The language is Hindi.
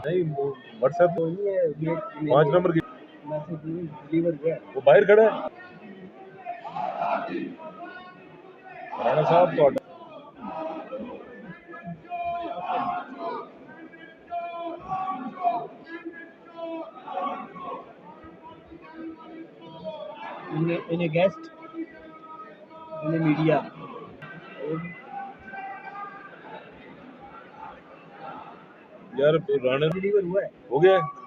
नहीं व्हाट्सएप तो नहीं है ये 5 नंबर की मैसेज डिलीवर हुआ है। वो बाहर खड़ा है राणा साहब तो in a guest in a media यार राणा डिलीवर हुआ है। हो गया है।